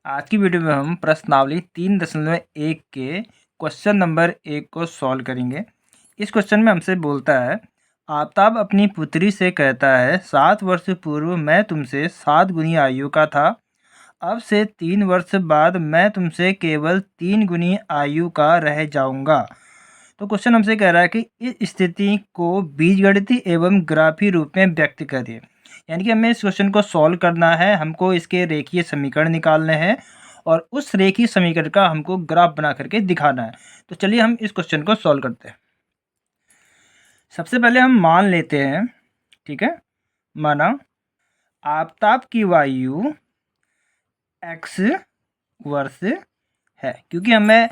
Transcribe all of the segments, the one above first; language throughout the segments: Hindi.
आज की वीडियो में हम प्रश्नावली 3.1 के क्वेश्चन नंबर 1 को सॉल्व करेंगे। इस क्वेश्चन में हमसे बोलता है, आफताब अपनी पुत्री से कहता है 7 वर्ष पूर्व मैं तुमसे 7 गुनी आयु का था, अब से 3 वर्ष बाद मैं तुमसे केवल 3 गुनी आयु का रह जाऊंगा। तो क्वेश्चन हमसे कह रहा है कि इस स्थिति को बीजगणितीय एवं ग्राफीय रूप में व्यक्त करिए। यानी कि हमें इस क्वेश्चन को सॉल्व करना है, हमको इसके रेखीय समीकरण निकालने हैं और उस रेखीय समीकरण का हमको ग्राफ बना करके दिखाना है। तो चलिए हम इस क्वेश्चन को सॉल्व करते हैं। सबसे पहले हम मान लेते हैं, ठीक है, माना आफताब की आयु x वर्ष है। क्योंकि हमें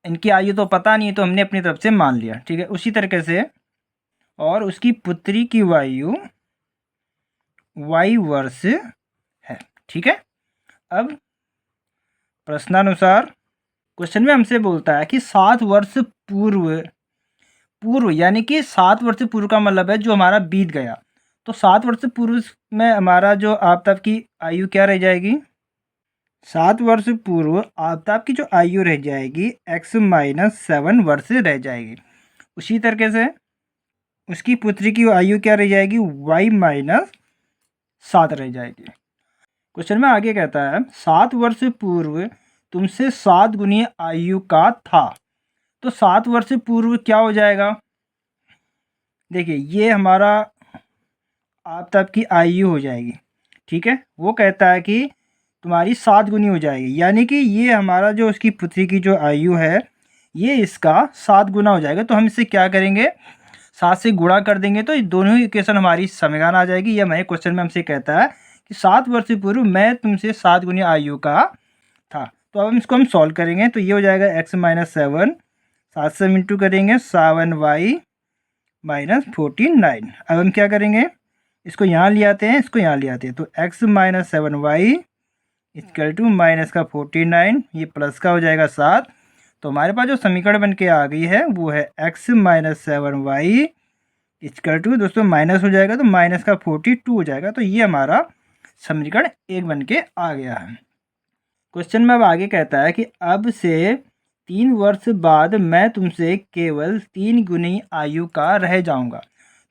इनकी आयु तो पता नहीं है तो हमने अपनी तरफ से मान लिया, ठीक है। उसी तरीके से और उसकी पुत्री की आयु y वर्ष है, ठीक है। अब प्रश्नानुसार क्वेश्चन में हमसे बोलता है कि 7 वर्ष पूर्व यानी कि 7 वर्ष पूर्व का मतलब है जो हमारा बीत गया। तो 7 वर्ष पूर्व में हमारा जो आफताब की आयु क्या रह जाएगी, 7 वर्ष पूर्व आफताब की जो आयु रह जाएगी x-7 वर्ष रह जाएगी। उसी तरीके से उसकी पुत्री की आयु क्या रह जाएगी, y-7 रह जाएगी। क्वेश्चन में आगे कहता है 7 वर्ष पूर्व तुमसे 7 गुनी आयु का था। तो 7 वर्ष पूर्व क्या हो जाएगा, देखिए ये हमारा आफताब की आयु हो जाएगी, ठीक है। वो कहता है कि तुम्हारी 7 गुनी हो जाएगी, यानी कि ये हमारा जो उसकी पुत्री की जो आयु है ये इसका 7 गुना हो जाएगा। तो हम इसे क्या करेंगे, 7 से गुणा कर देंगे तो ये दोनों ही इक्वेशन हमारी समीकरण आ जाएगी। यह हमारे क्वेश्चन में हमसे कहता है कि 7 वर्ष पूर्व मैं तुमसे 7 गुनी आयु का था। तो अब इसको हम सॉल्व करेंगे तो ये हो जाएगा x-7, 7 से इंटू करेंगे 7y - 49। अब हम क्या करेंगे, इसको यहाँ ले आते हैं, इसको यहाँ ले आते हैं। तो x-7y इक्वल टू माइनस का 49, ये प्लस का हो जाएगा 7। तो हमारे पास जो समीकरण बन के आ गई है वो है x-7y इक्वल टू, दोस्तों माइनस हो जाएगा तो माइनस का 42 हो जाएगा। तो ये हमारा समीकरण 1 बन के आ गया है। क्वेश्चन में अब आगे कहता है कि अब से 3 वर्ष बाद मैं तुमसे केवल 3 गुनी आयु का रह जाऊंगा।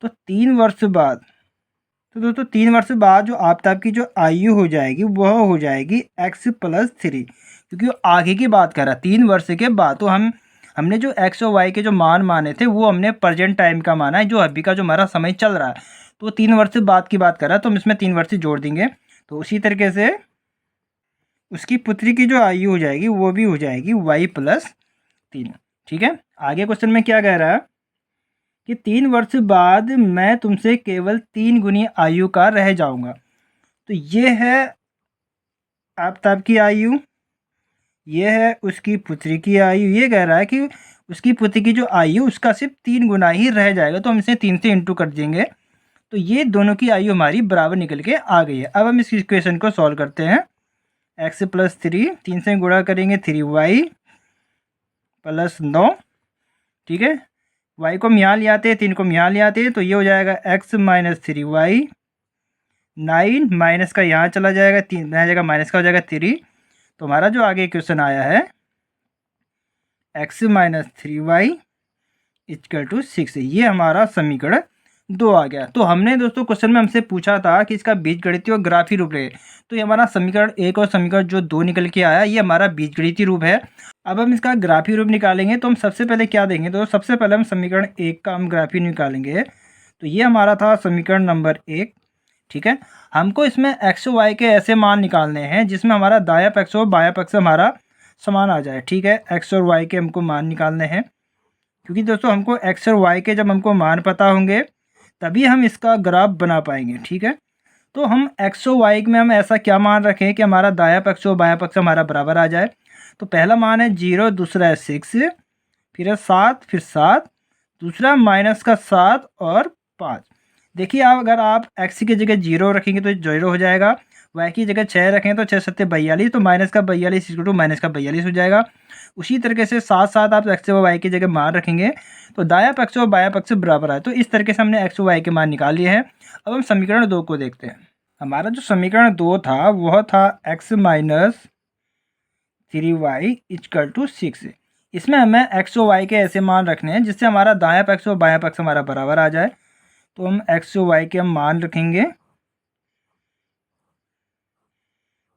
तो 3 वर्ष बाद, तो दोस्तों 3 वर्ष बाद जो आफताब की जो आयु हो जाएगी वह हो जाएगी x+3, क्योंकि वो आगे की बात कर रहा है 3 वर्ष के बाद। तो हमने जो x और y के जो मान माने थे वो हमने प्रेजेंट टाइम का माना है, जो अभी का जो हमारा समय चल रहा है। तो 3 वर्ष बाद की बात कर रहा है तो हम इसमें 3 वर्ष जोड़ देंगे। तो उसी तरीके से उसकी पुत्री की जो आयु हो जाएगी वो भी हो जाएगी y+3, ठीक है। आगे क्वेश्चन में क्या कह रहा है कि 3 वर्ष बाद मैं तुमसे केवल 3 गुनी आयु का रह जाऊंगा। तो ये है आफताब की आयु, ये है उसकी पुत्री की आयु। ये कह रहा है कि उसकी पुत्री की जो आयु उसका सिर्फ 3 गुना ही रह जाएगा। तो हम इसे 3 से इंटू कर देंगे तो ये दोनों की आयु हमारी बराबर निकल के आ गई है। अब हम इस इक्वेशन को सॉल्व करते हैं। x+3, 3 से गुणा करेंगे 3y + 9, ठीक है। y को हम यहाँ ले आते हैं, 3 को हम यहाँ ले आते हैं तो ये हो जाएगा x-3y, 9 माइनस का यहाँ चला जाएगा, 3 यहाँ जाएगा माइनस का हो जाएगा 3। तो हमारा जो आगे क्वेश्चन आया है x-3y = 6, ये हमारा समीकरण 2 आ गया। तो हमने दोस्तों क्वेश्चन में हमसे पूछा था कि इसका बीजगणितीय और ग्राफीय रूप है। तो ये हमारा समीकरण 1 और समीकरण जो 2 निकल के आया ये हमारा बीजगणितीय रूप है। अब हम इसका ग्राफीय रूप निकालेंगे तो हम सबसे पहले क्या देंगे, तो सबसे पहले हम समीकरण 1 का हम ग्राफीय निकालेंगे। तो ये हमारा था समीकरण नंबर 1, ठीक है। हमको इसमें x और y के ऐसे मान निकालने हैं जिसमें हमारा दायां पक्ष और बायां पक्ष हमारा समान आ जाए, ठीक है। x और y के हमको मान निकालने हैं, क्योंकि दोस्तों हमको x और y के जब हमको मान पता होंगे तभी हम इसका ग्राफ बना पाएंगे, ठीक है। तो हम x और y में हम ऐसा क्या मान रखें कि हमारा दायां पक्ष और बायां पक्ष हमारा बराबर आ जाए। तो पहला मान है 0, दूसरा है 6, फिर है 7, फिर 7, दूसरा माइनस का 7 और 5। देखिए आप अगर आप x की जगह 0 रखेंगे तो 0 हो जाएगा, y की जगह 6 रखें तो 6 7 42, तो माइनस का 42 = माइनस का 42 हो जाएगा। उसी तरीके से साथ साथ आप x और y की जगह मान रखेंगे तो दायां पक्ष और बायां पक्ष बराबर है। तो इस तरीके से हमने x और y के मान निकाल लिए हैं। अब हम समीकरण 2 को देखते हैं। हमारा जो समीकरण 2 था वह था x - 3y इक्वल टू 6। इसमें हमें x और y के ऐसे मान रखने हैं जिससे हमारा दायां पक्ष और बायां पक्ष हमारा बराबर आ जाए। तो हम x और y के हम मान रखेंगे।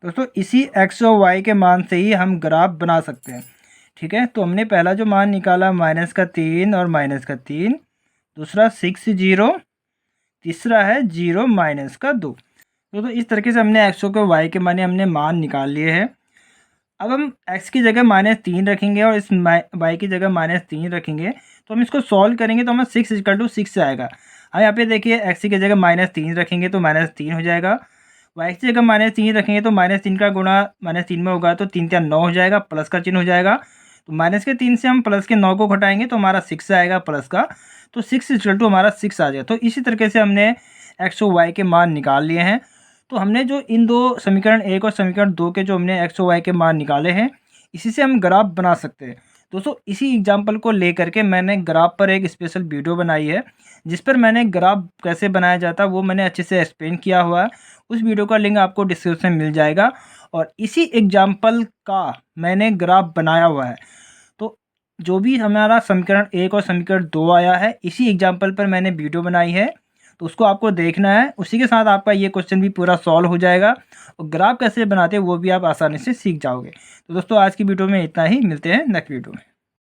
दोस्तों इसी x और y के मान से ही हम ग्राफ बना सकते हैं। ठीक है, तो हमने पहला जो मान निकाला -3 और -3, दूसरा 6 0, तीसरा है 0 -2। तो इस तरीके से हमने x और y के माने हमने मान निकाल लिए हैं। अब हम x की जगह -3 रखेंगे और इस y की जगह -3 रखेंगे, तो हम इसको सॉल्व करेंगे तो हमें 6 इक्वल टू 6 आएगा। अब यहाँ पे देखिए x की जगह -3 रखेंगे तो -3 हो जाएगा, y की जगह -3 रखेंगे तो -3 का गुणा -3 में होगा तो 3 3 9 हो जाएगा, प्लस का चिन्ह हो जाएगा। तो -3 से हम प्लस के 9 को घटाएंगे तो हमारा 6 आएगा प्लस का, तो 6 इक्वल टू हमारा 6 आ जाएगा। तो इसी तरीके से हमने x और y के मान निकाल लिए हैं। तो हमने जो इन दो समीकरण 1 और समीकरण 2 के जो हमने x और y के मान निकाले हैं, इसी से हम ग्राफ बना सकते हैं। दोस्तों इसी एग्जाम्पल को लेकर के मैंने ग्राफ पर एक स्पेशल वीडियो बनाई है, जिस पर मैंने ग्राफ कैसे बनाया जाता है वो मैंने अच्छे से एक्सप्लेन किया हुआ है। उस वीडियो का लिंक आपको डिस्क्रिप्शन में मिल जाएगा और इसी एग्जाम्पल का मैंने ग्राफ बनाया हुआ है। तो जो भी हमारा समीकरण 1 और समीकरण 2 आया है, इसी एग्जाम्पल पर मैंने वीडियो बनाई है, तो उसको आपको देखना है। उसी के साथ आपका ये क्वेश्चन भी पूरा सॉल्व हो जाएगा और ग्राफ कैसे बनाते हैं वो भी आप आसानी से सीख जाओगे। तो दोस्तों आज की वीडियो में इतना ही, मिलते हैं नेक्स्ट वीडियो में।